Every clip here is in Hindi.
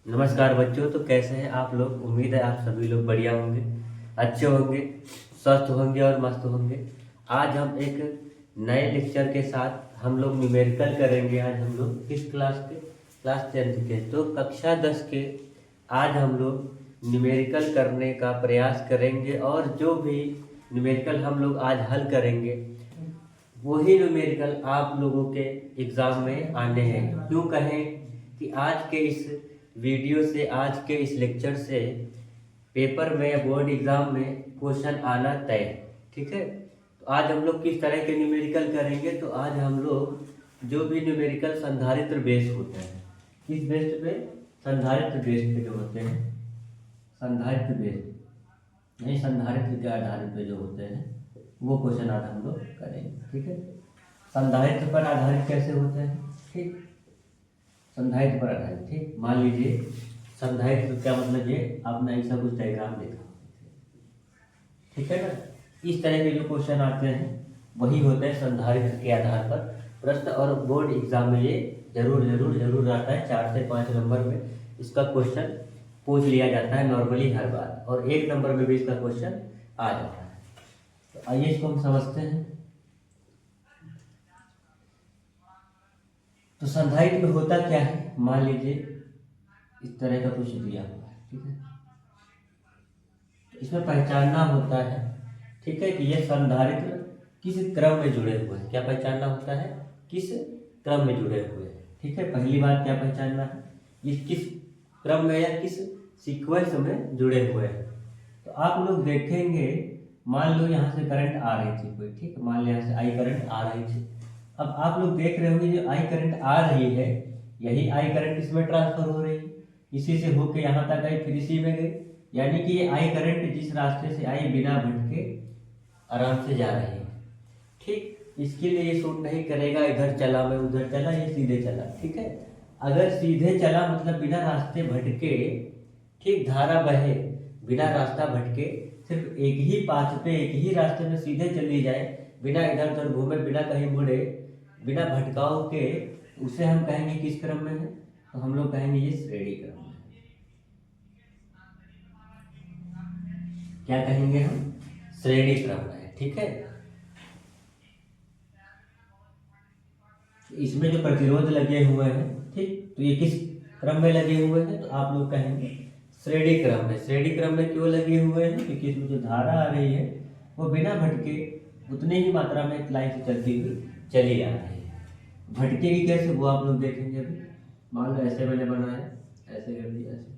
नमस्कार बच्चों। तो कैसे हैं आप लोग? उम्मीद है आप सभी लोग बढ़िया होंगे, अच्छे होंगे, स्वस्थ होंगे और मस्त होंगे। आज हम एक नए लेक्चर के साथ हम लोग न्यूमेरिकल करेंगे। आज हम लोग किस क्लास के? क्लास 10th के। तो कक्षा 10 के आज हम लोग न्यूमेरिकल करने का प्रयास करेंगे और जो भी न्यूमेरिकल हम लोग आज हल करेंगे वही न्यूमेरिकल आप लोगों के एग्ज़ाम में आने हैं। क्यों कहें कि आज के इस वीडियो से, आज के इस लेक्चर से पेपर में या बोर्ड एग्ज़ाम में क्वेश्चन आना तय है। ठीक है, तो आज हम लोग किस तरह के न्यूमेरिकल करेंगे? तो आज हम लोग जो भी न्यूमेरिकल संधारित्र बेस होते हैं, किस बेस पे? संधारित्र बेस पे जो होते हैं, संधारित्र बेस नहीं, संधारित्र के आधार पे जो होते हैं वो क्वेश्चन आज हम लोग करेंगे। ठीक है, संधारित्र पर आधारित कैसे होते हैं? ठीक, संधारित्र पर आधारित। ठीक, मान लीजिए संधारित्र क्या मतलब, ये आपने ऐसा कुछ डायग्राम देखा, ठीक है ना। इस तरह के जो क्वेश्चन आते हैं वही होते हैं संधारित्र के आधार पर प्रश्न। और बोर्ड एग्जाम में ये जरूर जरूर जरूर आता है, 4 से 5 नंबर में इसका क्वेश्चन पूछ लिया जाता है नॉर्मली हर बार, और 1 नंबर में भी इसका क्वेश्चन आ जाता है। तो आइए इसको हम समझते हैं। तो संधारित्र में होता क्या है? मान लीजिए इस तरह का कुछ दिया हुआ है, ठीक है। तो इसमें पहचानना होता है, ठीक है, कि ये संधारित्र किस क्रम में जुड़े हुए हैं। क्या पहचानना होता है? किस क्रम में जुड़े हुए हैं। ठीक है, पहली बात क्या पहचानना है? ये किस क्रम में या किस सीक्वेंस में जुड़े हुए हैं। तो आप लोग देखेंगे, मान लो यहाँ से करंट आ रही थी कोई, ठीक है, मान लो यहाँ से आई करंट आ रही थी। अब आप लोग देख रहे होंगे जो आई करंट आ रही है, यही आई करंट इसमें ट्रांसफर हो रही है, इसी से होके यहाँ तक आई, फिर इसी में गई। यानी कि ये आई करंट जिस रास्ते से आई बिना भटके आराम से जा रही है। ठीक, इसके लिए ये सूट नहीं करेगा इधर चला मैं उधर चला, ये सीधे चला। ठीक है, अगर सीधे चला मतलब बिना रास्ते भटके, ठीक, धारा बहे बिना रास्ता भटके, सिर्फ एक ही पाथ पे एक ही रास्ते में सीधे चली जाए, बिना इधर उधर घूमे, बिना कहीं मुड़े, बिना भटकाव के, उसे हम कहेंगे किस क्रम में है? तो हम लोग कहेंगे ये श्रेणी क्रम में है। क्या कहेंगे हम? श्रेणी क्रम में है। ठीक है, इसमें जो प्रतिरोध लगे हुए हैं, ठीक, तो ये किस क्रम में लगे हुए हैं? तो आप लोग कहेंगे श्रेणी क्रम में। श्रेणी क्रम में क्यों लगे हुए हैं? क्योंकि इसमें जो धारा आ रही है वो बिना भटके उतने ही मात्रा में एक लाइन से चलती हुई चली आ रही है। भटकेगी कैसे वो आप लोग देखेंगे अभी। मान लो ऐसे मैंने बनाया, ऐसे कर दिया, ऐसे।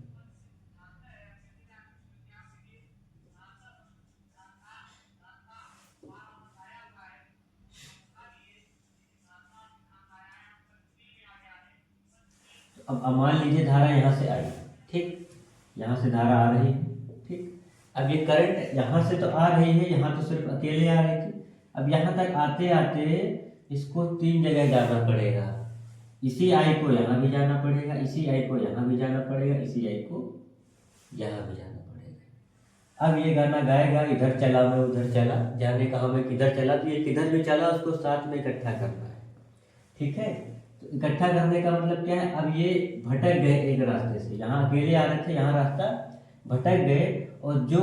अब मान लीजिए धारा यहाँ से आई, ठीक, यहाँ से धारा आ रही है, ठीक। अब ये करंट यहाँ से तो आ रही है, यहाँ तो सिर्फ अकेले आ रही थी। अब यहाँ तक आते आते इसको 3 जगह जाना पड़ेगा। इसी आई को यहाँ भी जाना पड़ेगा, इसी आई को यहाँ भी जाना पड़ेगा, इसी आई को यहाँ भी जाना पड़ेगा। अब ये गाना गाएगा, इधर चला मैं उधर चला, जाने का हमें किधर चला, तो ये किधर भी चला उसको साथ में इकट्ठा करना है। ठीक है, तो इकट्ठा करने का मतलब क्या है? अब ये भटक गए एक रास्ते से, यहाँ अकेले आ रहे थे, यहाँ रास्ता भटक गए, और जो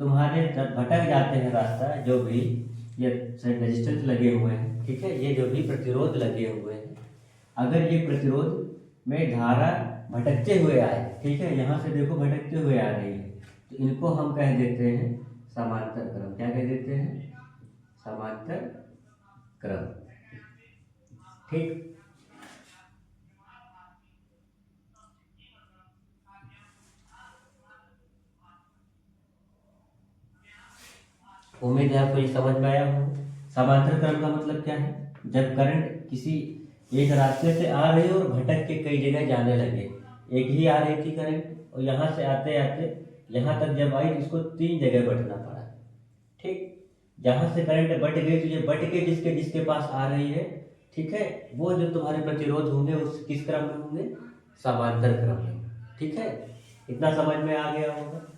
तुम्हारे भटक जाते हैं रास्ता, जो भी ये रेजिस्टेंस लगे हुए हैं, ठीक है, ये जो भी प्रतिरोध लगे हुए हैं, अगर ये प्रतिरोध में धारा भटकते हुए आए, ठीक है, यहाँ से देखो भटकते हुए आ रही है, तो इनको हम कह देते हैं समांतर क्रम। क्या कह देते हैं? समांतर क्रम। ठीक, उम्मीद है आपको ये समझ में आया हो। समांतर क्रम का मतलब क्या है? जब करंट किसी एक रास्ते से आ रही है और भटक के कई जगह जाने लगे। एक ही आ रही थी करंट, और यहाँ से आते आते यहाँ तक जब आई तो इसको 3 जगह बढ़ना पड़ा। ठीक, जहाँ से करंट बट गई तो ये बट के जिसके जिसके पास आ रही है, ठीक है, वो जो तुम्हारे प्रतिरोध होंगे उस किस क्रम में होंगे? समांतर क्रम में। ठीक है, इतना समझ में आ गया होगा।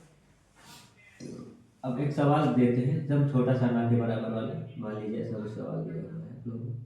अब एक सवाल देते हैं एकदम छोटा सा, ना के बराबर वाला। मान लीजिए ऐसा कुछ सवाल दिया हुआ है आप लोगों को।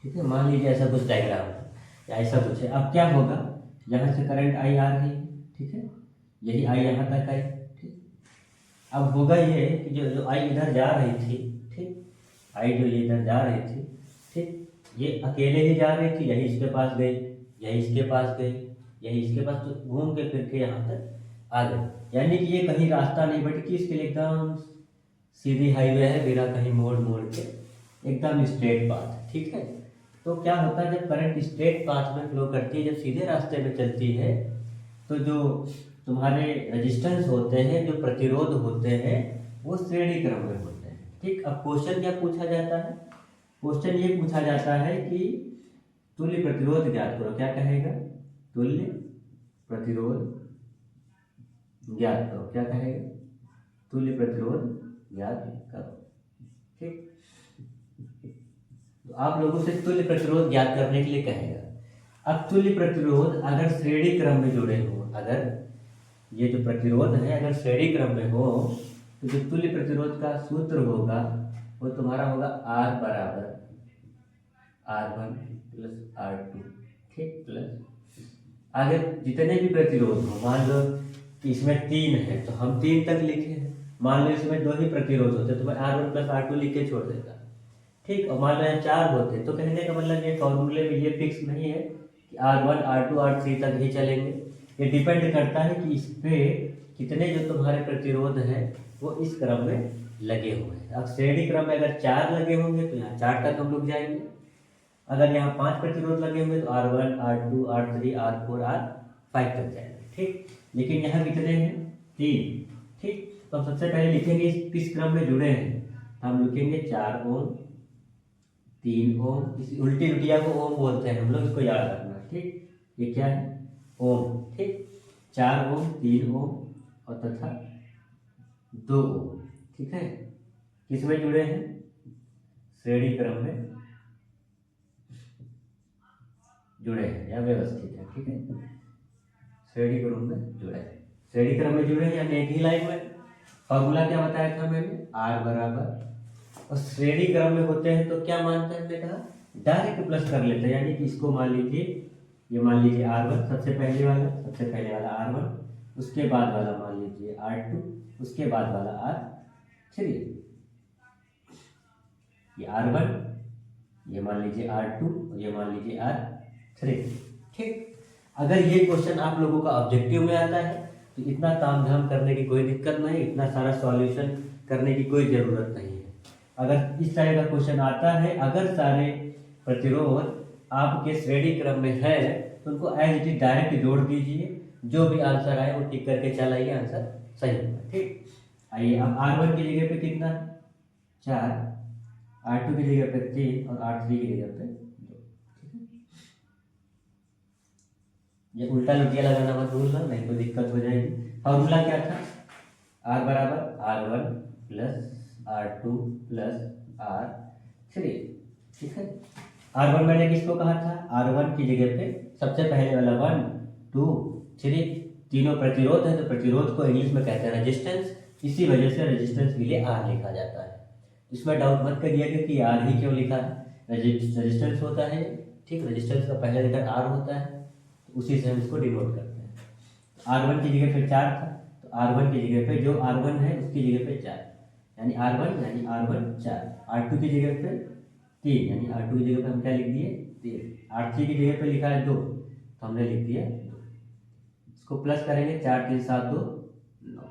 ठीक है, मान लीजिए ऐसा कुछ डायग्राम है या ऐसा कुछ है। अब क्या होगा, यहाँ से करंट आई आ रही है, ठीक है, यही आई यहाँ तक आई, ठीक। अब होगा ये कि जो जो आई इधर जा रही थी, ठीक, आई जो ये इधर जा रही थी, ठीक, ये अकेले ही जा रही थी, यही इसके पास गई, यही इसके पास गई, यही इसके पास, तो घूम के फिर के यहाँ तक आ गई। यानी कि ये कहीं रास्ता नहीं भटकी, इसके लिए एकदम सीधी हाईवे है, बिना कहीं मोड़ मोड़ के, एकदम स्ट्रेट पाथ है, ठीक है। तो क्या होता है, जब करंट स्ट्रेट पाथ में फ्लो करती है, जब सीधे रास्ते में चलती है, तो जो तुम्हारे रेजिस्टेंस होते हैं, जो प्रतिरोध होते हैं, वो श्रेणी क्रम में होते हैं, ठीक। अब क्वेश्चन क्या पूछा जाता है, क्वेश्चन ये पूछा जाता है कि तुल्य प्रतिरोध ज्ञात करो। क्या कहेगा, तुल्य प्रतिरोध ज्ञात करो। क्या कहेगा, तुल्य प्रतिरोध ज्ञात करो, ठीक। तो आप लोगों से तुल्य प्रतिरोध ज्ञात करने के लिए कहेगा। अब तुल्य प्रतिरोध अगर श्रेणी क्रम में जुड़े हो, अगर ये जो प्रतिरोध है अगर श्रेणी क्रम में हो, तो जो तुल्य प्रतिरोध का सूत्र होगा वो तुम्हारा होगा R बराबर R1 प्लस R2, ठीक, प्लस आगे जितने भी प्रतिरोध हो, मान लो कि इसमें 3 है तो हम 3 तक लिखे हैं, मान लो इसमें 2 ही प्रतिरोध होते तो मैं R1 प्लस R2 लिख के छोड़ देता, ठीक। और मान लो यहाँ 4 होते, तो कहने का मतलब ये फॉर्मूले में ये फिक्स नहीं है कि R1 R2 R3 तक ही चलेंगे। ये डिपेंड करता है कि इस पे कितने जो तुम्हारे प्रतिरोध हैं वो इस क्रम में लगे हुए हैं। अब श्रेणी क्रम में अगर 4 लगे होंगे तो यहाँ 4 तक हम लोग जाएंगे, अगर यहाँ 5 प्रतिरोध लगे होंगे तो R1 R2 R3 R4 R5 तक जाएंगे, ठीक। लेकिन यहाँ कितने हैं, 3, ठीक। तो हम सबसे पहले लिखेंगे किस क्रम में जुड़े हैं, हम लिखेंगे 4 ओम 3 ओम, इस उल्टी लुटिया को ओम बोलते हैं हम लोग, इसको याद रखना, ठीक। ये क्या है, ओम, ठीक। 4 ओम 3 ओम और तथा 2 ओम, ठीक है। किस में जुड़े हैं, श्रेणी क्रम में जुड़े हैं या व्यवस्थित है, ठीक है, श्रेणी क्रम में जुड़े हैं, श्रेणी क्रम में जुड़े हैं यानी एक ही लाइन में। फॉर्मूला क्या बताया था मैंने, R बराबर, और श्रेणी क्रम में होते हैं तो क्या मानते हैं, हमने कहा डायरेक्ट प्लस कर लेते हैं, यानी कि इसको मान लीजिए, ये मान लीजिए R1 सबसे पहले वाला R1, उसके बाद वाला मान लीजिए R2, उसके बाद वाला R3, ये R1, ये मान लीजिए R2 और ये मान लीजिए R3, ठीक। अगर ये क्वेश्चन आप लोगों का ऑब्जेक्टिव में आता है तो इतना तामझाम करने की कोई दिक्कत नहीं, इतना सारा सॉल्यूशन करने की कोई ज़रूरत नहीं है। अगर इस तरह का क्वेश्चन आता है, अगर सारे प्रतिरोध आपके श्रेणी क्रम में है तो उनको एज इट इज डायरेक्ट जोड़ दीजिए, जो भी आंसर आए वो टिक करके चलाइए, आंसर सही होगा, ठीक। आइए अब R1 की जगह पे कितना है, 4, R2 की जगह पे 3 और R3 की जगह पे 2, ठीक है। ये उल्टा लुटिया लगाना मत भूलना, नहीं तो दिक्कत हो जाएगी। फॉर्मूला क्या था, R बराबर R1 plus R2 plus R3, ठीक है। R1 मैंने किसको कहा था, R1 की जगह पे सबसे पहले वाला 1 2 3, तीनों प्रतिरोध है तो प्रतिरोध को इंग्लिश में कहते हैं रेजिस्टेंस, इसी वजह से रेजिस्टेंस के लिए R लिखा जाता है। इसमें डाउट मत करिएगा कि R ही क्यों लिखा है, रेजिस्टेंस होता है, ठीक। रेजिस्टेंस का पहला लेटर R होता है, तो उसी से हम इसको डिनोट करते हैं। R1 की जगह पे 4 था, तो R1 की जगह पे जो R1 है उसकी जगह पे 4, यानी R1 4, R2 की जगह पे 3, यानी R2 की जगह पे हम क्या लिख दिए 3, R3 की जगह पे लिखा है 2 तो हमने लिख दिया 2, इसको प्लस करेंगे 4 3 7 2 9,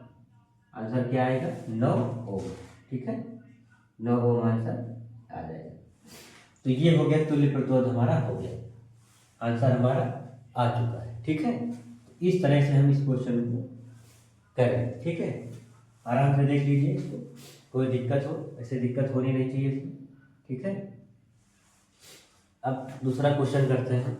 आंसर क्या आएगा 9 ओम, ठीक है, 9 ओम आंसर आ जाएगा। तो ये हो गया तुल्य प्रतिरोध, हमारा हो गया, आंसर हमारा आ चुका है, ठीक है। इस तरह से हम इस क्वेश्चन को करें, ठीक है। आराम से देख लीजिए इसको, कोई दिक्कत हो, ऐसे दिक्कत होनी नहीं चाहिए इसमें, ठीक है। अब दूसरा क्वेश्चन करते हैं।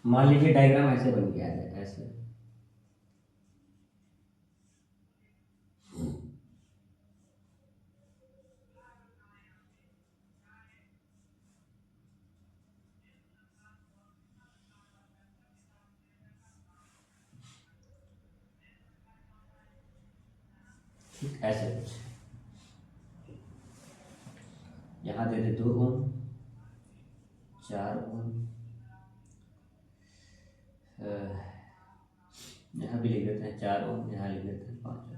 मान लीजिए डायग्राम ऐसे बन गया है, ऐसे, ठीक, ऐसे कुछ यहाँ दे दे 2 ओम, 4 ओम, यहाँ भी लिख देते हैं 4 ओम, यहाँ लिख देते हैं 5 ओम।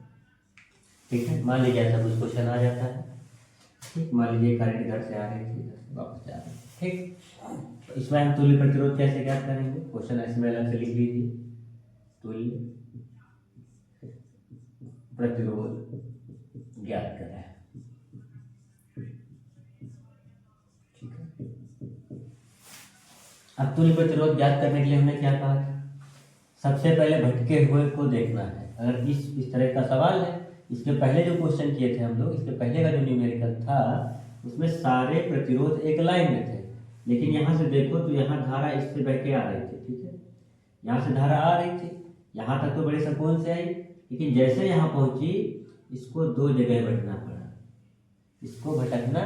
ठीक है, मान लीजिए ऐसा कुछ क्वेश्चन आ जाता है। ठीक, मान लीजिए करंट इधर से आ रही थी, इधर से वापस जा रही है। ठीक, तो इसमें हम तुल्य प्रतिरोध कैसे ज्ञात करेंगे? क्वेश्चन इसमें अलग से लिख लीजिए, तुल्य प्रतिरोध ज्ञात करें। ठीक है, अब तुल्य प्रतिरोध ज्ञात करने के लिए हमने क्या कहा था? सबसे पहले भटके हुए को देखना है। अगर इस तरह का सवाल है, इसके पहले जो क्वेश्चन किए थे हम लोग, इसके पहले का जो न्यूमेरिकल था उसमें सारे प्रतिरोध एक लाइन में थे, लेकिन यहाँ से देखो तो यहाँ धारा इससे बह के आ रही थी। ठीक है, यहाँ से धारा आ रही थी, यहाँ तक तो बड़े सुकून से आई, लेकिन जैसे यहाँ पहुंची इसको 2 जगह भटकना पड़ा, इसको भटकना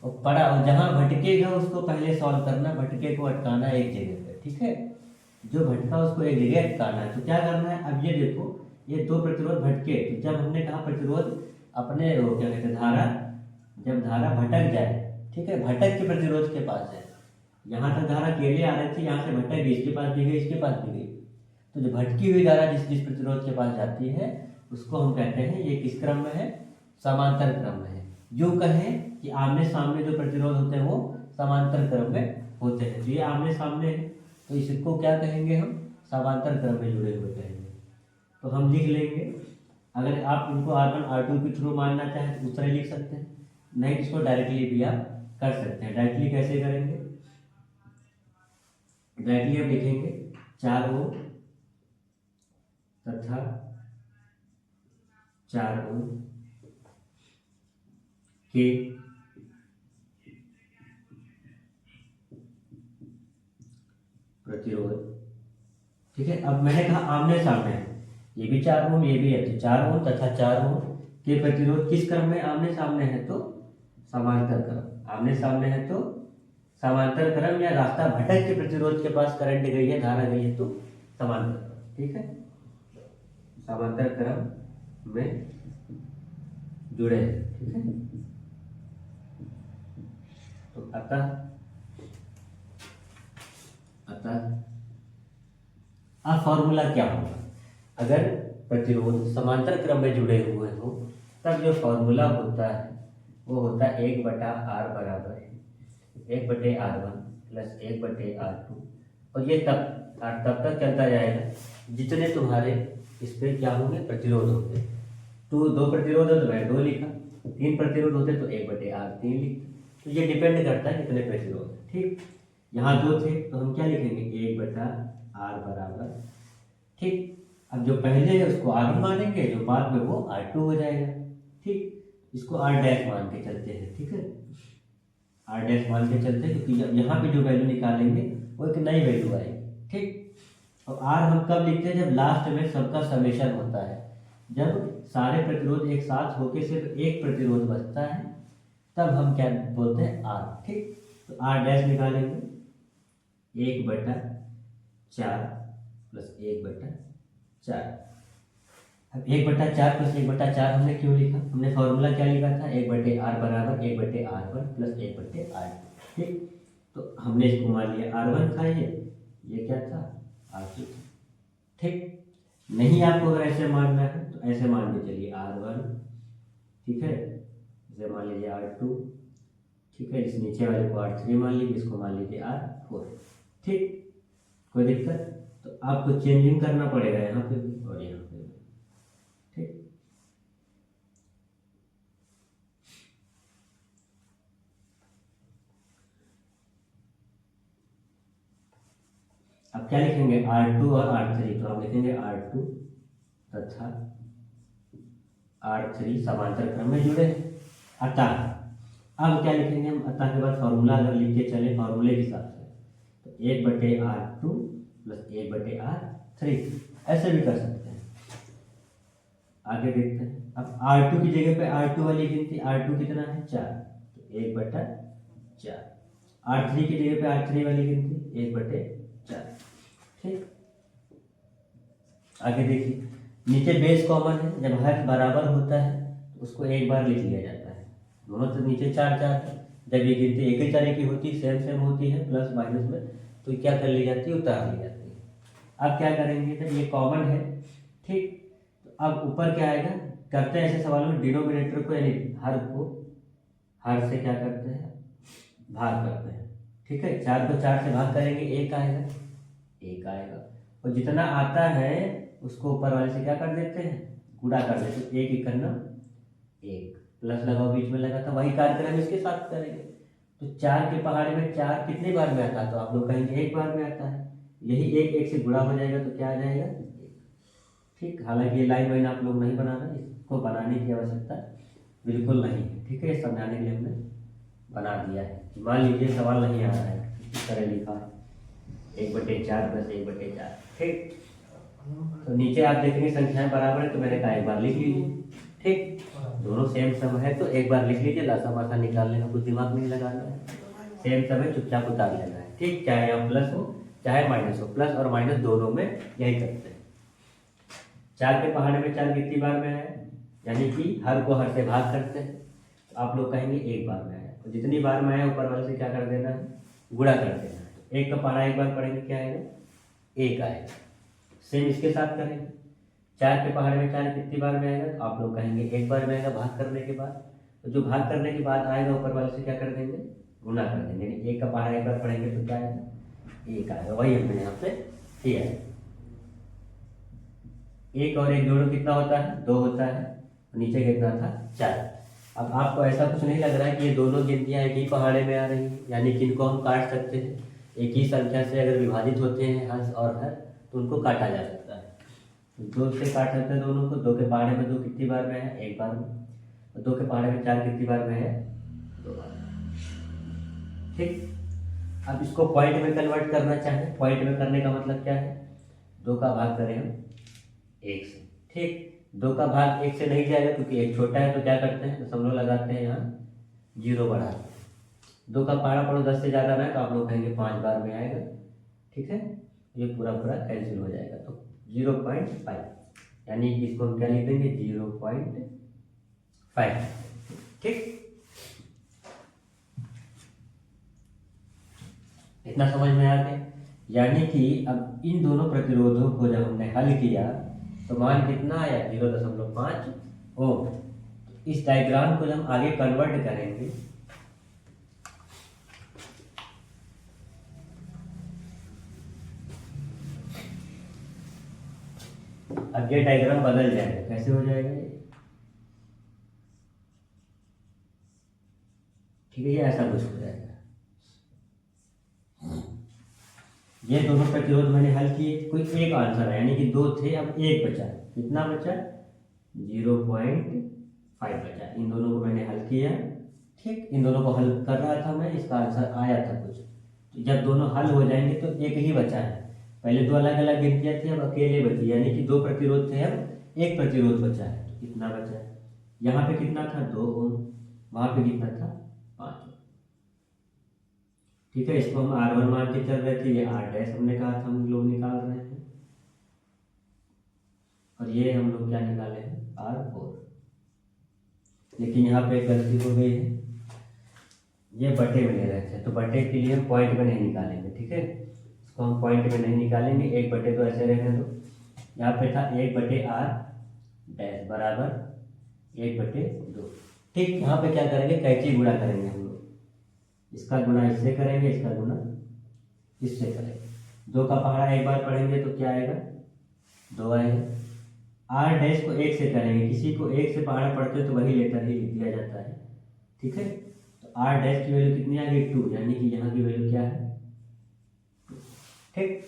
और पड़ा, और जहाँ भटकेगा उसको पहले सॉल्व करना, भटके को अटकाना एक जगह पे। ठीक है, जो भटका उसको एक जगह अटकाना है। तो क्या करना है, अब ये देखो ये 2 प्रतिरोध भटके, तो जब हमने कहा प्रतिरोध अपने वो क्या कहते हैं धारा, जब धारा भटक जाए, ठीक है, भटक के प्रतिरोध के पास है, यहाँ तक धारा अकेले आ रही थी, यहाँ से भटक गई, इसके पास भी गई, इसके पास भी गई, तो जो भटकी हुई धारा जिस प्रतिरोध के पास जाती है उसको हम कहते हैं ये किस क्रम में है? समांतर क्रम में है। जो कहें कि आमने सामने जो प्रतिरोध होते हैं वो समांतर क्रम में होते हैं, तो ये आमने सामने है तो इसको क्या कहेंगे हम? समांतर क्रम में जुड़े हुए कहेंगे। तो हम लिख लेंगे, अगर आप इनको R1 R2 के थ्रू मानना चाहें तो उस तरह लिख सकते हैं, नहीं इसको डायरेक्टली भी आप कर सकते हैं। डायरेक्टली कैसे करेंगे? डायरेक्टली हम लिखेंगे 4 ओम तथा 4 ओम के प्रतिरोध। ठीक है, अब मैंने कहा आमने सामने है, ये भी 4 ओम ये भी है, तो 4 ओम तथा 4 ओम के प्रतिरोध किस क्रम में? आमने सामने है तो समांतर क्रम, आमने सामने है तो समांतर क्रम, या रास्ता भटक के प्रतिरोध के पास करंट गई है, धारा गई है तो समांतर क्रम। ठीक है, समांतर क्रम में जुड़े हैं। ठीक है, तो अतः अब फॉर्मूला क्या होगा? अगर प्रतिरोध समांतर क्रम में जुड़े हुए हो तब जो फॉर्मूला होता है वो होता है 1/r बराबर 1/r1 प्लस 1/r2, और ये तब तक चलता जाएगा जितने तुम्हारे इस पर क्या होंगे? प्रतिरोध होंगे। तो 2 प्रतिरोध है तो मैं 2 लिखा, 3 प्रतिरोध होते तो 1/r3 लिखा, तो ये डिपेंड करता है कितने प्रतिरोध है। ठीक, यहाँ 2 थे तो हम क्या लिखेंगे? 1/r बराबर, ठीक, अब जो पहले है उसको R1 मानेंगे, जो बाद में वो R2 हो जाएगा। ठीक, इसको R डैश मान के चलते हैं। ठीक है, R डैश मान के चलते हैं क्योंकि यहाँ पे जो वैल्यू निकालेंगे वो एक नई वैल्यू आएगी। ठीक, और R हम कब लिखते हैं? जब लास्ट में सबका समेशन होता है, जब सारे प्रतिरोध एक साथ होके सिर्फ एक प्रतिरोध बचता है तब हम क्या बोलते हैं? R। ठीक, तो R डैश निकालेंगे 1/4 प्लस 1/4। अब 1/4 प्लस 1/4 हमने क्यों लिखा? हमने फॉर्मूला क्या लिखा था? 1/r बराबर 1/r1 प्लस 1/r2। ठीक, तो हमने इसको मान लिया R1 था, ये क्या था? R2 था। ठीक, नहीं आपको अगर ऐसे मानना है तो ऐसे मान के चलिए R1, ठीक है, इसे मान लीजिए R2, ठीक है, इस नीचे वाले को R3 मान लीजिए, इसको मान लीजिए R4। ठीक, कोई दिक्कत? तो आपको चेंजिंग करना पड़ेगा यहाँ पे भी और यहाँ पे भी। ठीक, अब क्या लिखेंगे? R2 और R3, तो हम लिखेंगे R2 तथा R3 समांतर क्रम में जुड़े। अतः अब क्या लिखेंगे हम? अतः के बाद फॉर्मूला अगर लिख के चले फॉर्मूले के हिसाब से, तो 1/r2 प्लस 1/r3, ऐसे भी कर सकते हैं। आगे देखते हैं, अब R2 की जगह पे R2 वाली गिनती, R2 कितना है? 4, तो 1/4। R3 की जगह पे R3 वाली गिनती 1/4। ठीक, आगे देखिए, नीचे बेस कॉमन है, जब हर बराबर होता है उसको एक बार लिख लिया जाता है। दोनों तो नीचे चार चार है, जब ये गिनती एक ही तरह की होती है, सेम सेम होती है प्लस माइनस में, तो क्या कर ली जाती है, उतार ली जाती है। अब क्या करेंगे, जब ये कॉमन है, ठीक, तो अब ऊपर क्या आएगा, करते हैं ऐसे सवालों में डिनोमिनेटर को यानी हर से क्या करते हैं, भाग करते हैं। ठीक है, 4 को 4 से भाग करेंगे, एक आएगा, एक आएगा, और जितना आता है उसको ऊपर वाले से क्या कर देते हैं, गुणा कर देते हैं। एक ही करना, एक प्लस लगाओ, बीच में लगा था, वही कार्यक्रम इसके साथ करेंगे। तो 4 के पहाड़े में 4 कितनी बार में आता है, तो आप लोग कहेंगे एक बार में आता है। यही एक एक से गुणा हो जाएगा तो क्या आ जाएगा, ठीक। हालांकि ये लाइन वाइन आप लोग नहीं बनाना, इसको बनाने की आवश्यकता बिल्कुल नहीं है। ठीक है, समझाने के लिए हमने बना दिया है। मान लीजिए सवाल नहीं आ रहा है, इस तरह लिखा है 1/4 प्लस 1/4, ठीक। तो नीचे आप देखेंगे संख्याएं बराबर है, तो मैंने कहा एक बार लिख लीजिए, ठीक। दोनों सेम सम है तो एक बार लिख लीजिए, लासा मासा निकालने का कुछ दिमाग नहीं लगाना है, सेम सम है, चुपचाप उतार लेना है, ठीक। चाहे यहाँ प्लस हो चाहे माइनस हो, प्लस और माइनस दोनों में यही करते हैं। 4 के पहाड़े में 4 कितनी बार में है, यानी कि हर को हर से भाग करते हैं, तो आप लोग कहेंगे एक बार में आया, तो जितनी बार में आया ऊपर वाले से क्या कर देना है, गुणा कर देना है। तो एक का पहाड़ा एक बार पढ़ेंगे क्या आएगा, एक आएगा। सेम इसके साथ करेंगे, 4 के पहाड़े में 4 कितनी बार में आएगा, तो आप लोग कहेंगे एक बार में आएगा भाग करने के बाद। तो जो भाग करने के बाद आएगा ऊपर वाले से क्या कर देंगे, गुणा कर देंगे, यानी एक का पहाड़ा एक बार पढ़ेंगे तो क्या आएगा, एक आएगा। वही हमने यहाँ पे किया है। एक और एक जोड़ो कितना होता है, 2 होता है, नीचे कितना था, 4। अब आपको ऐसा कुछ नहीं लग रहा है कि ये दोनों गिनतियां एक ही पहाड़े में आ रही हैं, यानी कि इनको हम काट सकते हैं। एक ही संख्या से अगर विभाजित होते हैं हंस और हर, तो उनको काटा जा सकता है। तो 2 से काट सकते हैं दोनों को। 2 के पहाड़े में 2 कितनी बार में है, एक बार में। और 2 के पहाड़े में 4 कितनी बार में है, 2 बार में, ठीक। अब इसको पॉइंट में कन्वर्ट करना चाहें, पॉइंट में करने का मतलब क्या है, 2 का भाग करें हम 1 से, ठीक। 2 का भाग 1 से नहीं जाएगा क्योंकि 1 छोटा है, तो क्या करते हैं, दशमलव लगाते हैं, यहाँ 0 बढ़ाते हैं। 2 का पहाड़ा पढ़ो 10 से ज़्यादा में, तो आप लोग कहेंगे 5 बार में आएगा, ठीक है। ये पूरा पूरा कैंसिल हो जाएगा, तो 0.5, यानी इसको हम क्या लिख देंगे, 0.5, ठीक। इतना समझ में आ गया। यानी कि अब इन दोनों प्रतिरोधों को जब हमने हल किया तो मान कितना आया, 0.5 ओम। इस डायग्राम को जब हम आगे कन्वर्ट करेंगे, अब ये डायग्राम बदल जाएगा। कैसे हो जाएगा ये, ठीक है, ये ऐसा कुछ हो जाएगा। ये दोनों प्रतिरोध मैंने हल किए, कोई एक आंसर है, यानी कि 2 थे, अब एक बचा। कितना बचा, 0.5 बचा। इन दोनों को मैंने हल किया, ठीक। इन दोनों को हल कर रहा था मैं, इसका आंसर आया था कुछ। तो जब दोनों हल हो जाएंगे तो एक ही बचा है। पहले 2 अलग अलग गिनतियां थी, अब अकेले बची, यानी कि 2 प्रतिरोध थे, अब एक प्रतिरोध बचा है। तो कितना बचा है, यहाँ पे कितना था, 2 ओम, वहां पे कितना था, 5 ओम, ठीक है। इसको हम R1 मान के चल रहे थे, ये R' हमने कहा था हम लोग निकाल रहे हैं, और ये हम लोग क्या निकाले हैं, R4। लेकिन यहाँ पे एक गलती हो गई है, ये बटे में ले रहे थे, तो बटे के लिए हम पॉइंट में नहीं निकालेंगे, ठीक है। इसको हम पॉइंट में नहीं निकालेंगे, 1/2 तो ऐसे रहने दो। यहाँ पे था 1/R' बराबर 1/2, ठीक। यहाँ पे क्या करेंगे, कैंची गुणा करेंगे हम लोग, इसका गुणा इससे करेंगे, इसका गुणा इससे करेंगे। 2 का पहाड़ा एक बार पढ़ेंगे तो क्या आएगा, 2 आएगा। R' को 1 से करेंगे, किसी को 1 से पहाड़ा पढ़ते तो वही लेटर ही लिख दिया जाता है, ठीक है। तो R' की वैल्यू कितनी आ गई, 2, यानी कि यहाँ की वैल्यू क्या है, ठीक।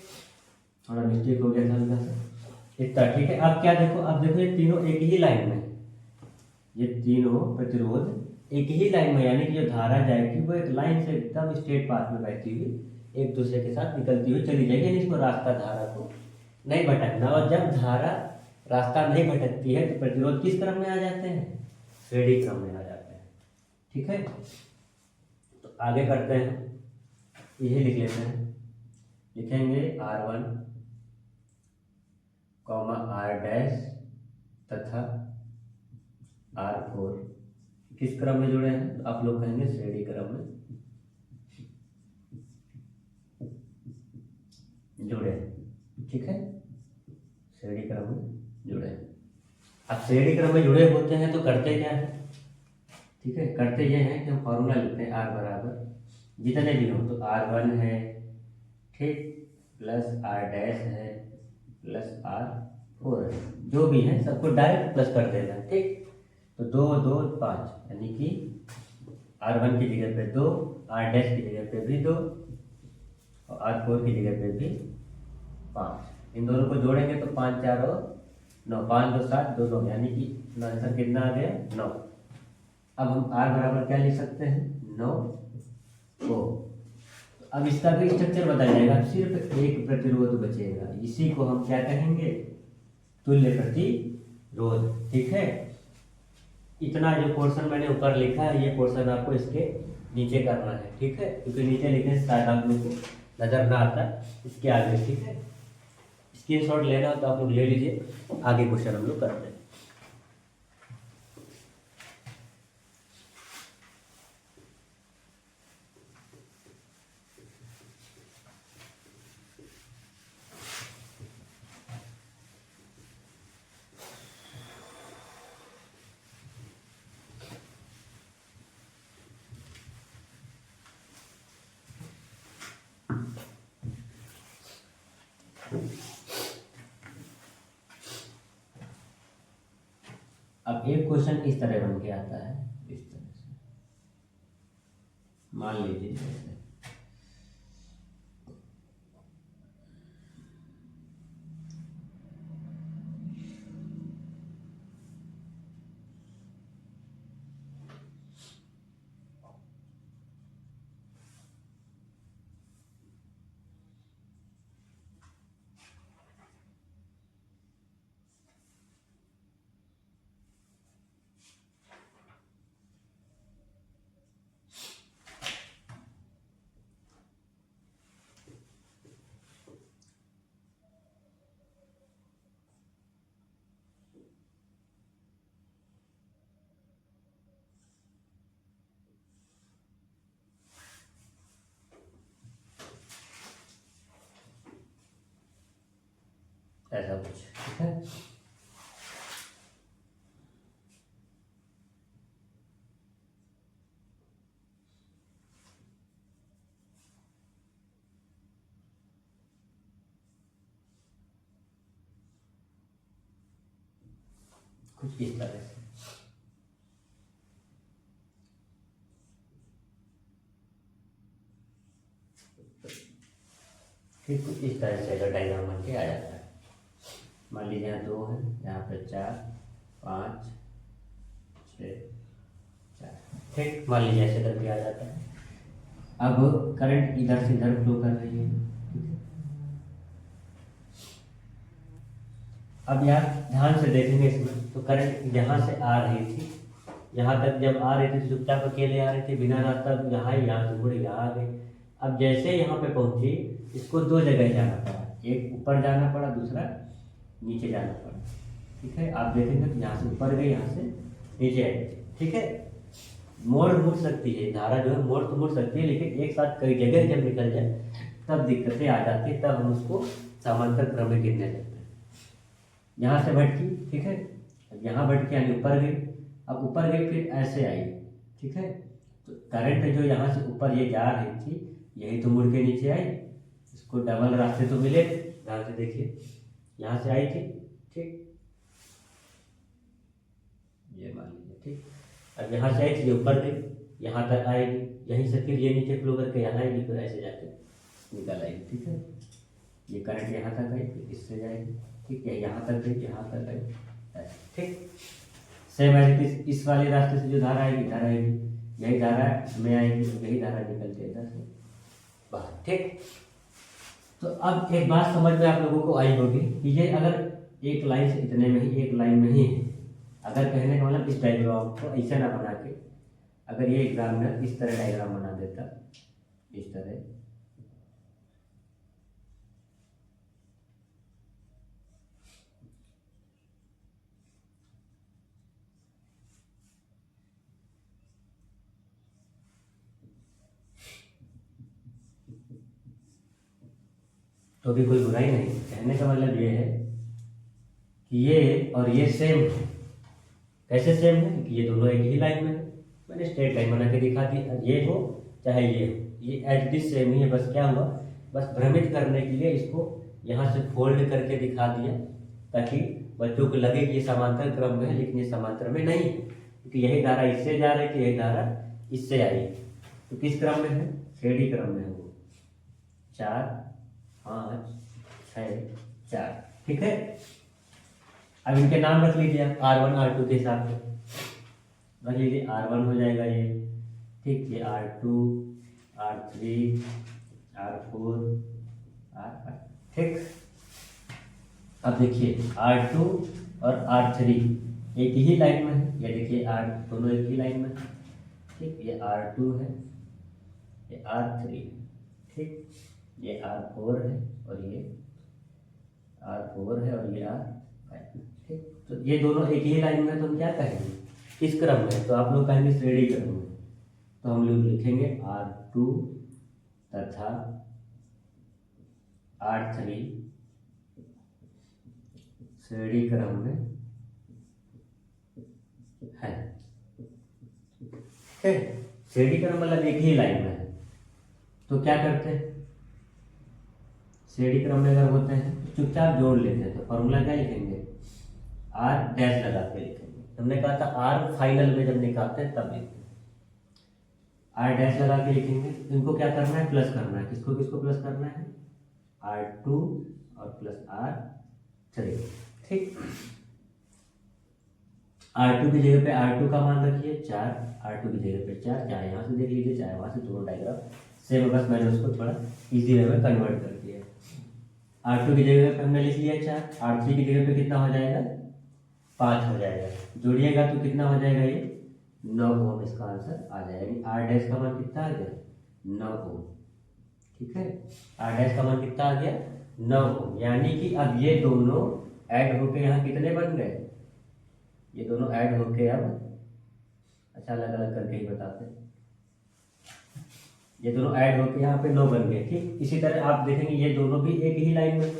थोड़ा मिस्टेक हो गया था हल्का सा, इतना, ठीक है। अब क्या देखो, अब देखो ये तीनों एक ही लाइन में, ये तीनों प्रतिरोध एक ही लाइन में, यानी कि जो धारा जाएगी वो एक लाइन से एकदम स्ट्रेट पाथ में बहती हुई एक दूसरे के साथ निकलती हुई चली जाएगी, यानी इसको रास्ता धारा को नहीं भटकना। और जब धारा रास्ता नहीं भटकती है तो प्रतिरोध किस क्रम में आ जाते हैं, श्रेणी क्रम में आ जाते हैं, ठीक है। तो आगे करते हैं, यही लिख लेते हैं, लिखेंगे R1, R' तथा R4 किस क्रम में जुड़े हैं, तो आप लोग कहेंगे श्रेणी क्रम में जुड़े हैं। ठीक है, श्रेणी क्रम में जुड़े हैं। अब श्रेणी क्रम में जुड़े होते हैं तो करते क्या है, ठीक है, करते ये हैं कि हम फॉर्मूला लिखते हैं R बराबर जितने भी हो तो R1 है, ठीक, प्लस R डैश है, प्लस R4 है, जो भी है सबको डायरेक्ट प्लस कर देना। ठीक, तो 2 2 5 यानी कि R1 की जगह पे 2, R डैश की जगह पे भी 2 और R4 की जगह पे भी 5। इन दोनों को जोड़ेंगे तो 5 4 और 9, 5 2 7 2 2 यानी कि आंसर कितना आ गया 9। अब हम R बराबर क्या लिख सकते हैं 9 को। अब इसका भी स्ट्रक्चर बदल जाएगा, सिर्फ एक प्रतिरोध बचेगा, इसी को हम क्या कहेंगे तुल्य प्रतिरोध। ठीक है, इतना जो पोर्शन मैंने ऊपर लिखा है ये पोर्शन आपको इसके नीचे करना है। ठीक है, क्योंकि नीचे लिखने से शायद आप लोग को नजर ना आता इसके आगे। ठीक है, स्क्रीनशॉट लेना हो तो आप लोग ले लीजिए, आगे क्वेश्चन हम लोग करते हैं। अब एक क्वेश्चन इस तरह बन के आता है, इस तरह से मान लीजिए जैसे ऐसा कुछ। ठीक है, कुछ इस तरह से। ठीक, कुछ इस तरह से अगर डायग्राम बन के आ जाता है, मान लीजिए यहाँ 2 है, यहाँ पे 4 5 6 4। ठीक, मान लीजिए ऐसे करके आ जाता है। अब करंट इधर से इधर फ्लो कर रही है। ठीक है, अब यार ध्यान से देखेंगे इसमें तो करंट यहाँ से आ रही थी, यहाँ तक जब आ रही थी तो चुपचाप अकेले आ रही थी बिना रास्ता, यहाँ ही यहाँ से मुड़ यहाँ आ गई। अब जैसे यहाँ पे पहुंची इसको 2 जगह जाना पड़ा, एक ऊपर जाना पड़ा, दूसरा नीचे जाना पड़ा। ठीक है, आप देखेंगे तो यहाँ से ऊपर गई, यहाँ से नीचे आई। ठीक है, मोड़ मुड़ सकती है धारा, जो है मोड़ तो मुड़ सकती है, लेकिन एक साथ कई जगह जब निकल जाए तब दिक्कतें आ जाती है, तब हम उसको समांतर क्रम में गिनने लगते हैं। यहाँ से भटकी, ठीक है, अब यहाँ भटकी यानी ऊपर गई, अब ऊपर गई फिर ऐसे आई। ठीक है, तो करंट जो यहाँ से ऊपर ये जा रही थी यही तो मुड़ के नीचे आई, इसको डबल रास्ते तो मिले। ध्यान से देखिए, यहाँ से आई थी, ठीक, ये मान लीजिए। ठीक, अब यहाँ से आई थी ये ऊपर गई, यहाँ तक आएगी, यहीं से फिर ये नीचे फ्लो करके यहाँ आएगी, फिर ऐसे जाके निकल आएगी। ठीक है, ये करंट यहाँ तक आई, फिर इससे जाएगी, ठीक है, यहाँ तक गई, यहाँ तक आई ऐसे। ठीक, सेम एज इस वाले रास्ते से जो धारा आएगी इधर आएगी, यही धारा में आएगी, यही धारा निकलती है इधर से बाहर। ठीक, तो अब एक बात समझ में आप लोगों को आई होगी कि ये अगर एक लाइन से इतने में ही, एक लाइन में ही है, अगर कहने का मतलब इस डायग्राम को ऐसा ना बना के, अगर ये एग्जामिनर इस तरह डायग्राम बना देता, इस तरह, तो भी कोई बुराई नहीं। कहने का मतलब ये है कि ये और ये सेम है। कैसे सेम है कि ये दोनों एक ही लाइन में है। मैंने स्ट्रेट लाइन बना के दिखा दी, ये हो चाहे ये हो, ये एट दिस सेम ही है। बस क्या हुआ, बस भ्रमित करने के लिए इसको यहाँ से फोल्ड करके दिखा दिया, ताकि बच्चों को लगे कि ये समांतर क्रम में है, लेकिन ये समांतर में नहीं है, क्योंकि यही धारा इससे जा रही थी, यही धारा इससे आई है। तो किस क्रम में है, श्रेणी क्रम में है वो। 4 5 6 4, ठीक है। अब इनके नाम रख लीजिए R1 R2 के हिसाब से रख लीजिए। R1 हो जाएगा ये, ठीक, ये R2 R3 R4 R5, ठीक। अब देखिए R2 और R3 एक ही लाइन में है, ये देखिए R दोनों एक ही लाइन में है, ठीक। ये R2 है, ये R3 है, ठीक। ये R4 है और ये R4 है और ये R5, ठीक। तो ये दोनों एक ही लाइन में, तो हम क्या कहेंगे, किस क्रम में, तो आप लोग कहेंगे श्रेणी क्रम में। तो हम लोग लिखेंगे R2 तथा R3 श्रेणी क्रम में है, ठीक है। श्रेणी क्रम मतलब एक ही लाइन में है। तो क्या करते हैं, श्रेणी क्रम में अगर होते हैं तो चुपचाप जोड़ लेते हैं। तो फॉर्मूला क्या लिखेंगे, R डैश लगा के लिखेंगे। हमने कहा था R फाइनल में जब निकालते हैं तब लिखते हैं, R डैश लगा के लिखेंगे। इनको क्या करना है, प्लस करना है। किसको किसको प्लस करना है, R2 और प्लस R3, ठीक। R2 की जगह पे R2 का मान रखिए 4, R2 की जगह पे 4, चाहे यहाँ से देख लीजिए चाहे वहाँ से, दोनों डायग्राम सेम, बस मैंने उसको थोड़ा इजी वे में कन्वर्ट कर दिया। R2 की जगह पे हमने लिख लिया 4, R3 की जगह पे कितना हो जाएगा, 5 हो जाएगा। जोड़िएगा तो कितना हो जाएगा, ये 9 ओम इसका आंसर आ जाएगा। यानी R डैश का मान कितना आ गया, 9 ओम, ठीक है। R डैश का मान कितना आ गया, 9 ओम। यानी कि अब ये दोनों ऐड होके यहाँ कितने बन गए, ये दोनों ऐड होके अब, अच्छा अलग अलग करके ही बताते हैं, ये दोनों ऐड होके यहाँ पे 9 बन गए, ठीक। इसी तरह आप देखेंगे ये दोनों भी एक ही लाइन में,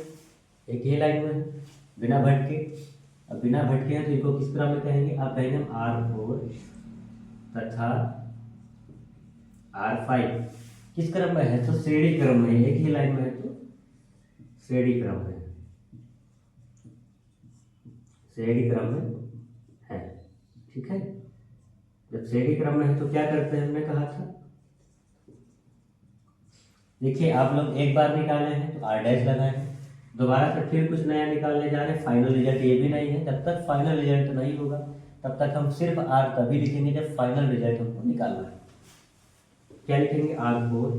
एक ही लाइन में बिना भटके। अब बिना भटके हैं तो इनको किस क्रम में कहेंगे, आप कहेंगे हम R4 तथा R5 किस क्रम में है, तो श्रेणी क्रम में, एक ही लाइन में है तो श्रेणी क्रम में, श्रेणी क्रम में है, ठीक है। जब श्रेणी क्रम में है तो क्या करते हैं, हमने कहा था, देखिए आप लोग एक बार निकाले हैं तो R डैश लगाए, दोबारा से फिर कुछ नया निकालने जा रहे हैं, फाइनल रिजल्ट ये भी नहीं है। जब तक फाइनल रिजल्ट नहीं होगा तब तक हम सिर्फ R तभी लिखेंगे जब फाइनल रिजल्ट हमको निकालना है। क्या लिखेंगे, R4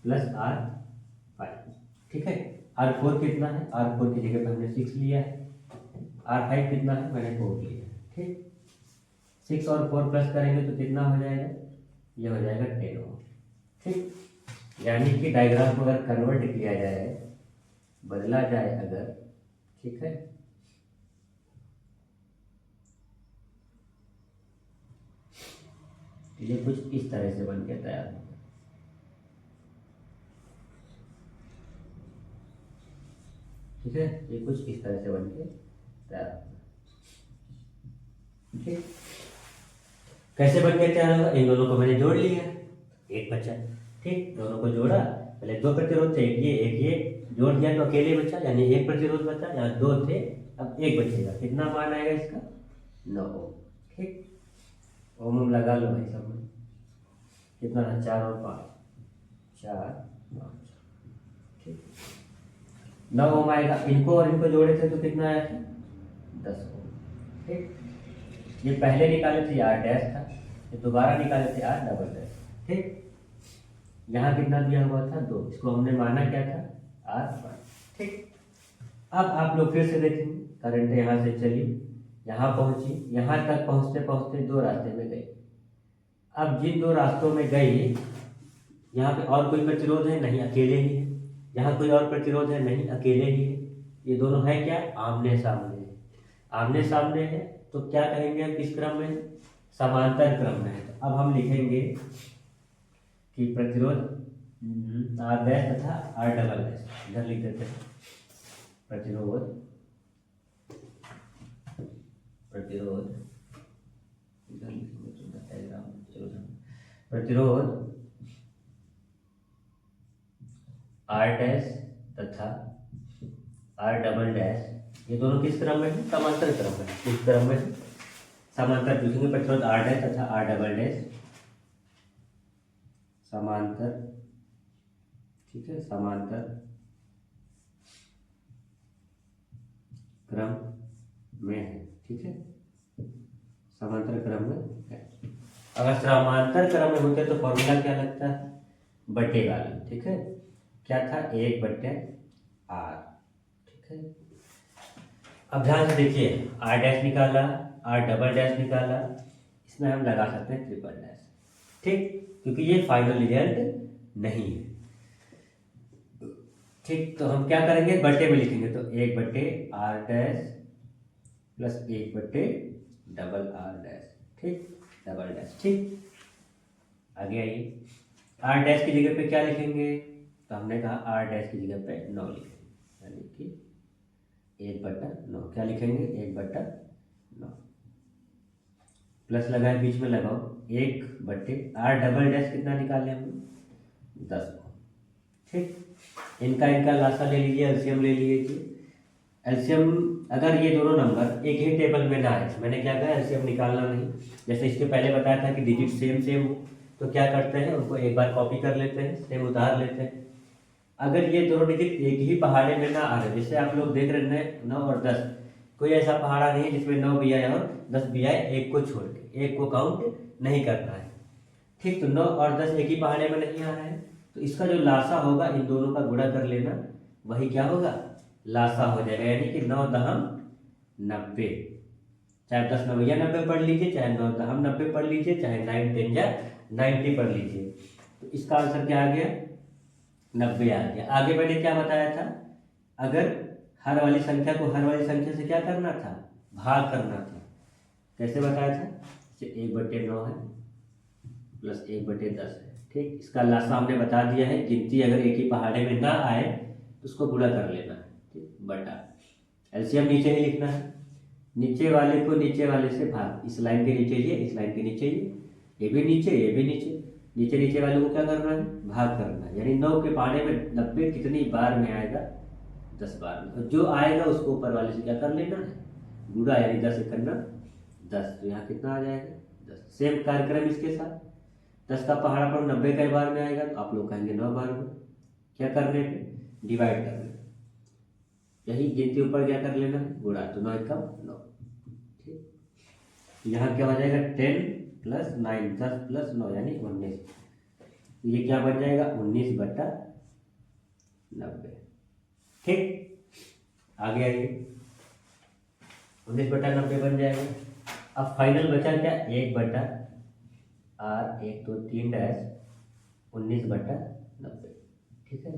प्लस R5, ठीक है। R4 कितना है, R4 की जगह पर हमने 6 लिया है, R5 कितना है, मैंने 4 लिया है, ठीक। 6 और 4 प्लस करेंगे तो कितना हो जाएगा, ये हो जाएगा 10 ओम, ठीक। यानी कि डायग्राम को अगर कन्वर्ट किया जाए, बदला जाए अगर, ठीक है, ये कुछ इस तरह से बन के तैयार होगा, ठीक है। ये कुछ इस तरह से बन के तैयार होगा, ठीक। कैसे बन के तैयार होगा, इन दोनों को मैंने जोड़ लिया, एक बचा, ठीक। दोनों को जोड़ा, पहले 2 प्रतिरोध थे, एक ये जोड़ दिया तो अकेले बचा, यानी एक प्रतिरोध बचा, यहाँ 2 थे, अब एक बचेगा। कितना मान आएगा इसका, 9 ओम, ठीक। ओम लगा लो भाई सब में, कितना था, 4 और 5, 4 5, ठीक। 9 ओम आएगा। इनको और इनको जोड़े थे तो कितना आया था, 10 ओम, ठीक। ये पहले निकाले थे R डैश था, ये दोबारा निकाले थे R डबल डैश, ठीक। यहाँ कितना दिया हुआ था, 2, इसको हमने माना क्या था, R1, ठीक। अब आप लोग फिर से देखेंगे, करंट यहाँ से चली, यहाँ पहुंची, यहाँ तक पहुंचते पहुंचते 2 रास्ते में गई। अब जिन 2 रास्तों में गई, यहाँ पे और कोई प्रतिरोध है नहीं, अकेले ही है। यहाँ कोई और प्रतिरोध है नहीं, अकेले ही है। ये दोनों है क्या, आमने सामने है। आमने सामने है तो क्या कहेंगे हम, किस क्रम में, समांतर क्रम में है। तो अब हम लिखेंगे कि प्रतिरोध आर डैश तथा आर डबल डैश इधर लिख देते हैं। प्रतिरोध प्रतिरोध इधर लिखेंगे तो डायग्राम चलो प्रतिरोध आर डैश तथा आर डबल डैश ये दोनों किस क्रम में है? समांतर क्रम में। किस क्रम में? समांतर पूछेंगे। प्रतिरोध आर डैश तथा आर डबल डैश समांतर, ठीक है, समांतर क्रम में है, ठीक है, समांतर क्रम में है। अगर समांतर क्रम में होते तो फॉर्मूला क्या लगता है? बटे वाला, ठीक है, क्या था? 1/r, ठीक है। अब ध्यान से देखिए, आर डैश निकाला, आर डबल डैश निकाला, इसमें हम लगा सकते हैं ट्रिपल डैश, ठीक, क्योंकि ये फाइनल रिजल्ट नहीं है, ठीक। तो हम क्या करेंगे? बटे में लिखेंगे, तो 1/r डैश प्लस 1/डबल आर डैश, ठीक, डबल डैश, ठीक। आगे आइए, आर डैश की जगह पे क्या लिखेंगे? तो हमने कहा आर डैश की जगह पे 9 लिखेंगे, यानी कि 1/9। क्या लिखेंगे? 1/9 प्लस लगाए, बीच में लगाओ 1/आर डबल डैश कितना निकाले हम? 10 को, ठीक। इनका लासा ले लीजिए, एलसीएम ले लीजिए। एलसीएम अगर ये दोनों नंबर एक ही टेबल में ना आए, मैंने क्या कहा? एलसीएम निकालना नहीं। जैसे इसके पहले बताया था कि डिजिट सेम सेम हो, तो क्या करते हैं? उनको एक बार कॉपी कर लेते हैं, सेम उतार लेते हैं। अगर ये दोनों डिजिट एक ही पहाड़े में ना आ रहे, जैसे आप लोग देख रहे हैं 9 और 10, कोई ऐसा पहाड़ा नहीं है जिसमें 9 भी आए और 10 भी आए, एक को छोड़ के, एक को काउंट नहीं करना है, ठीक। तो 9 और 10 एक ही पहाड़े में नहीं आ रहे हैं, तो इसका जो लासा होगा इन दोनों का गुणा कर लेना, वही क्या होगा? लासा हो जाएगा, यानी कि 9 दहम 90। चाहे 10 9 90 पढ़ लीजिए, चाहे 9 दहम 90 पढ़ लीजिए, चाहे 9 10 90 पढ़ लीजिए। तो इसका आंसर क्या आ गया? 90 आ गया। आगे मैंने क्या बताया था? अगर हर वाली संख्या को हर वाली संख्या से क्या करना था? भाग करना था। कैसे बताया था? 1/9 है प्लस 1/10 है, ठीक। इसका लासा हमने बता दिया है। गिनती अगर एक ही पहाड़े में ना आए तो उसको गुणा कर लेना है, ठीक, बटा। एलसीएम नीचे ही लिखना है, नीचे वाले को नीचे वाले से भाग। इस लाइन के नीचे ये, इस लाइन के नीचे ये भी नीचे, ये भी नीचे, नीचे नीचे वाले को क्या करना है? भाग करना है। यानी 9 के पहाड़े में 90 कितनी बार में आएगा? 10 बार में। और जो आएगा उसको ऊपर वाले से क्या कर लेना है? गुणा, यानी 10 करना 10, तो यहाँ कितना आ जाएगा? 10। सेम कार्यक्रम इसके साथ, 10 का पहाड़ा पर 90 कई बार में आएगा, तो आप लोग कहेंगे 9 बार में। क्या करने पे? डिवाइड करने, यही गिनती ऊपर क्या कर लेना है? गुणा, तो 9 का 9, ठीक। यहाँ क्या हो जाएगा? 10 प्लस 9, 10 प्लस 9 यानी 19। ये क्या बन जाएगा? 19/90, ठीक। आगे आइए, 19/90 बन जाएगा। अब फाइनल बचा क्या? 1/r 1 2 3 डैश 19/90, ठीक है।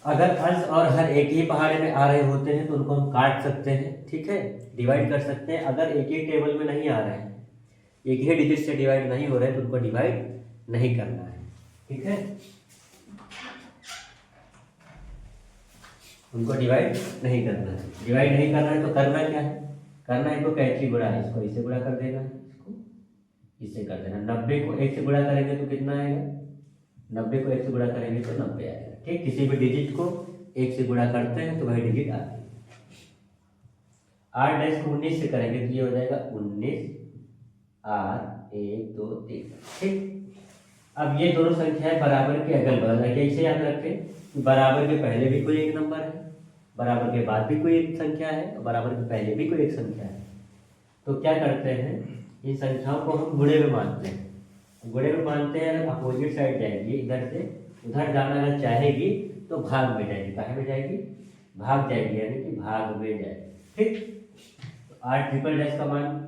अगर अंश और हर एक ही पहाड़े में आ रहे होते हैं तो उनको हम काट सकते हैं, ठीक है, डिवाइड कर सकते हैं। अगर एक ही टेबल में नहीं आ रहे हैं, एक ही डिजिट से डिवाइड नहीं हो रहे हैं, तो उनको डिवाइड नहीं करना है, ठीक है, उनको डिवाइड नहीं करना है। डिवाइड नहीं करना है तो करना क्या है? करना है तो कैसे गुणा है? इसको इससे गुणा कर देना है, इसको इससे कर देना। 90 को 1 से गुणा करेंगे तो कितना आएगा? 90 को 1 से गुणा करेंगे तो 90 आएगा, ठीक। किसी भी डिजिट को 1 से गुणा करते हैं तो वही डिजिट आती है। आर डैश को 19 से करेंगे तो ये हो जाएगा 19r 1 2 3, ठीक। अब ये दोनों संख्याएं बराबर के अगल बगल है। कैसे याद रखें? बराबर के पहले भी कोई एक नंबर है, बराबर के बाद भी कोई एक संख्या है, और बराबर के पहले भी कोई एक संख्या है। तो क्या करते हैं? इन संख्याओं को हम गुणे में मानते हैं। गुणे में मानते हैं, अगर अपोजिट साइड जाएगी, इधर से उधर जाना अगर चाहेगी तो भाग में जाएगी। कहाँ में जाएगी? भाग जाएगी, यानी कि भाग में जाएगी, ठीक। तो आर ट्रिपल डैश का मान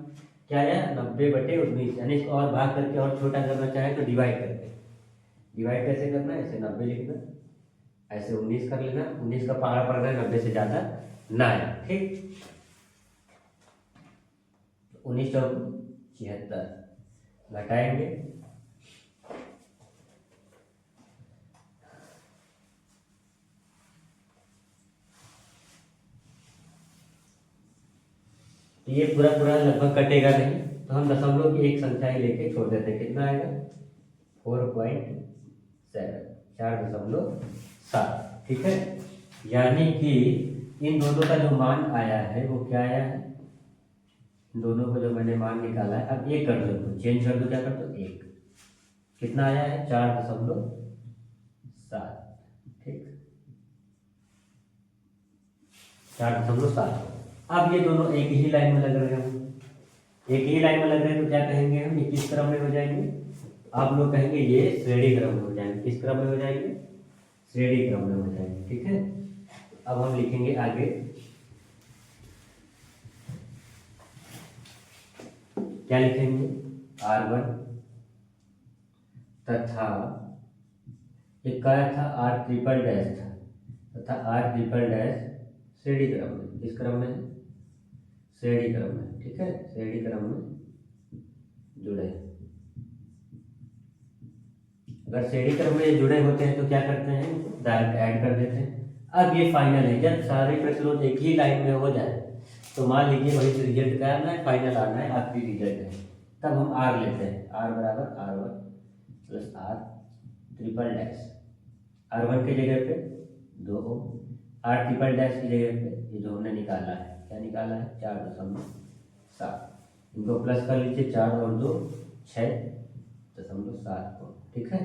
क्या है? 90/19, यानी इसको और भाग करके और छोटा करना चाहे तो डिवाइड करके। डिवाइड कैसे करना है? ऐसे 90 लिखना, ऐसे 19 कर लेना। 19 का पहाड़ा पड़ना है 90 से ज्यादा ना है, ठीक। 19 चौक 76 घटाएंगे तो ये पूरा पूरा लगभग कटेगा नहीं, तो हम दशमलव की एक संख्या ही लेके छोड़ देते हैं। कितना आएगा? 4.7, 4.7। ठीक है, यानी कि इन दोनों का जो मान आया है वो क्या आया है, इन दोनों को जो मैंने मान निकाला है, अब एक कर दो, इनको चेंज कर दो, क्या कर दो, एक। कितना आया है? 4.7। ठीक, 4.7। अब ये दोनों एक ही लाइन में लग रहे हैं, एक ही लाइन में लग रहे हैं, तो क्या कहेंगे हम, ये किस क्रम में हो जाएंगे? आप लोग कहेंगे ये श्रेणी क्रम में हो जाएंगे। किस क्रम में हो जाएंगे? श्रेणी क्रम में हो जाएंगे। ठीक है, अब हम लिखेंगे आगे, क्या लिखेंगे? R1 तथा एक क्या था, R ट्रिपल डैश था, तथा R ट्रिपल डैश श्रेणी क्रम में। किस क्रम में? श्रेणी क्रम में। ठीक है, श्रेणी क्रम में जुड़े। अगर श्रेणी क्रम में जुड़े होते हैं तो क्या करते हैं, डायरेक्ट ऐड कर देते हैं। अब ये फाइनल है, जब सारे प्रतिरोध एक ही लाइन में हो जाए तो मान लीजिए वही रिजल्ट क्या आना है, फाइनल आना है, आखिरी रिजल्ट है, तब हम R लेते हैं। R बराबर R1 plus R triple dash, R1 की जगह पे 2 ओम, R ट्रिपल डैश की जगह पे ये जो हमने निकाला है, क्या निकाला है, 4.7। इनको प्लस कर लीजिए, 4 और 2 6.7 को। ठीक है,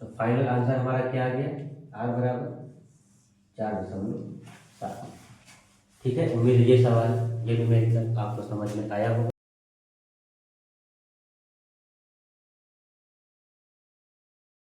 तो फाइनल आंसर हमारा क्या आ गया, R बराबर 4.7। ठीक है, उम्मीद ये सवाल, ये न्यूमेरिकल आपको समझ में आया होगा।